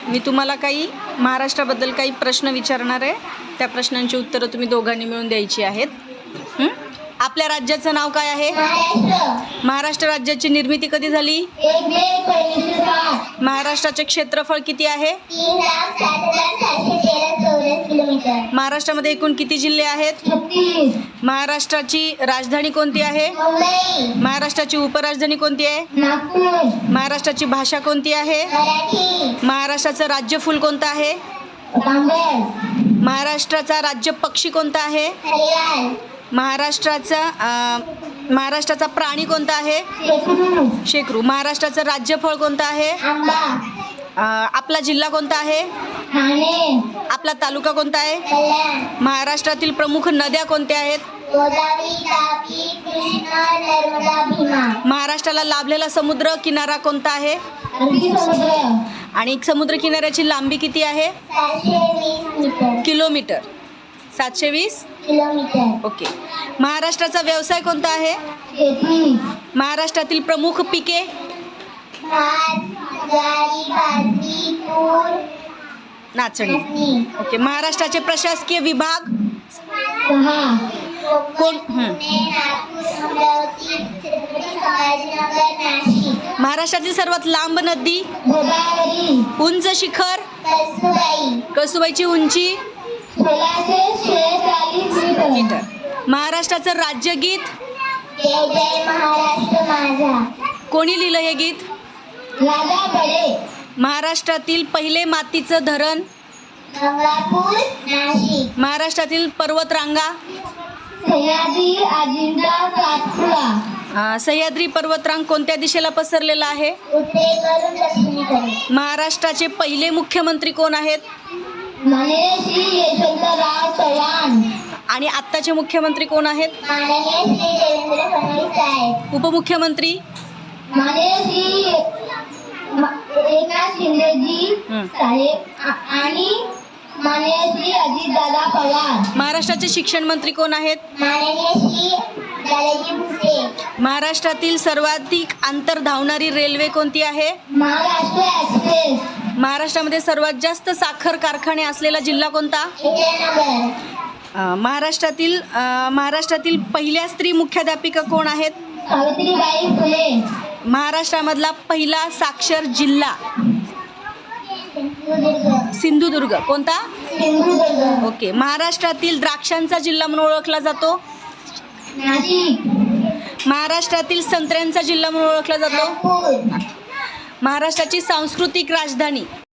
मी तुम्हाला काही महाराष्ट्राबद्दल काही प्रश्न विचारणार आहे. त्या प्रश्नांची उत्तरं तुम्ही दोघांनी मिळून द्यायची आहेत. आपल्या राज्याचं नाव काय आहे? महाराष्ट्र राज्याची निर्मिती कधी झाली? महाराष्ट्राचे क्षेत्रफळ किती आहे? 3,07,713 किलोमीटर. महाराष्ट्रामध्ये एकूण किती जिल्हे आहेत? महाराष्ट्राची राजधानी कोणती आहे? मुंबई. महाराष्ट्राची उपराजधानी कोणती आहे? नागपूर. महाराष्ट्राची भाषा कोणती आहे? मराठी. महाराष्ट्राचं राज्यफूल कोणतं आहे? बांगर. महाराष्ट्राचा राज्य पक्षी कोणता आहे? हरियाल. महाराष्ट्राचा प्राणी कोणता आहे? शेकरू. शेकरू. महाराष्ट्राचं राज्यफळ कोणतं आहे? आंबा. आपला जिल्हा कोणता आहे? ठाणे. आपला तालुका कोणता आहे? कल्याण. महाराष्ट्रातील प्रमुख नद्या कोणत्या आहेत? गोदावरी, तापी, कृष्णा, नर्मदा, भीमा. महाराष्ट्राला लाभलेला समुद्र किनारा कोणता आहे? अरबी समुद्र. आणि समुद्र किनाऱ्याची लांबी किती आहे? 720 मीटर. किलोमीटर. 720 किलोमीटर. ओके. महाराष्ट्राचा व्यवसाय कोणता आहे? शेती. महाराष्ट्रातील प्रमुख पिके? भात, ज्वारी, बाजरी, तूर, नाचणी. नाचणी. ओके. महाराष्ट्राचे प्रशासकीय विभाग? 6. कोण? पुणे, नागपूर, अमरावती, छत्रपती संभाजीनगर, नाशिक. महाराष्ट्रातील सर्वात लांब नदी? गोदावरी. उंच शिखर? कळसुबाई. कळसुबाईची उंची? 1646 मीटर. महाराष्ट्राचं राज्यगीत? जय जय महाराष्ट्र माझा. कोणी लिहिलं हे गीत? राजा बडे. महाराष्ट्रातील पहिले मातीचं धरण? गंगापूर, नाशिक. महाराष्ट्रातील पर्वतरांगा? सह्याद्री, अजिंठा, सातपुडा. सह्याद्री पर्वतरांग कोणत्या दिशेला पसरलेला आहे? उत्तरेकडून दक्षिणेकडे. महाराष्ट्राचे पहिले मुख्यमंत्री कोण आहेत? माननीय श्री यशवंतराव चव्हाण. आणि आत्ताचे मुख्यमंत्री कोण आहेत? माननीय श्री देवेंद्र फडणवीस साहेब. उपमुख्यमंत्री? माननीय श्री एकनाथ शिंदेजी साहेब आणि माननीय श्री अजितदादा पवार. महाराष्ट्राचे शिक्षण मंत्री कोण आहेत? माननीय श्री दादाजी भुसे. महाराष्ट्रातील सर्वाधिक अंतर धावणारी रेल्वे कोणती आहे? महाराष्ट्र एक्सप्रेस. महाराष्ट्रामध्ये सर्वात जास्त साखर कारखाने असलेला जिल्हा कोणता? विजयनगर. महाराष्ट्रातील पहिल्या स्त्री मुख्याध्यापिका कोण आहेत? सावित्रीबाई फुले. महाराष्ट्रामधला पहिला साक्षर जिल्हा? सिंधुदुर्ग. सिंधुदुर्ग. कोणता? सिंधुदुर्ग. ओके. महाराष्ट्रातील द्राक्षांचा जिल्हा म्हणून ओळखला जातो? नाशिक. महाराष्ट्रातील संत्र्यांचा जिल्हा म्हणून ओळखला जातो? नागपूर. महाराष्ट्राची सांस्कृतिक राजधानी?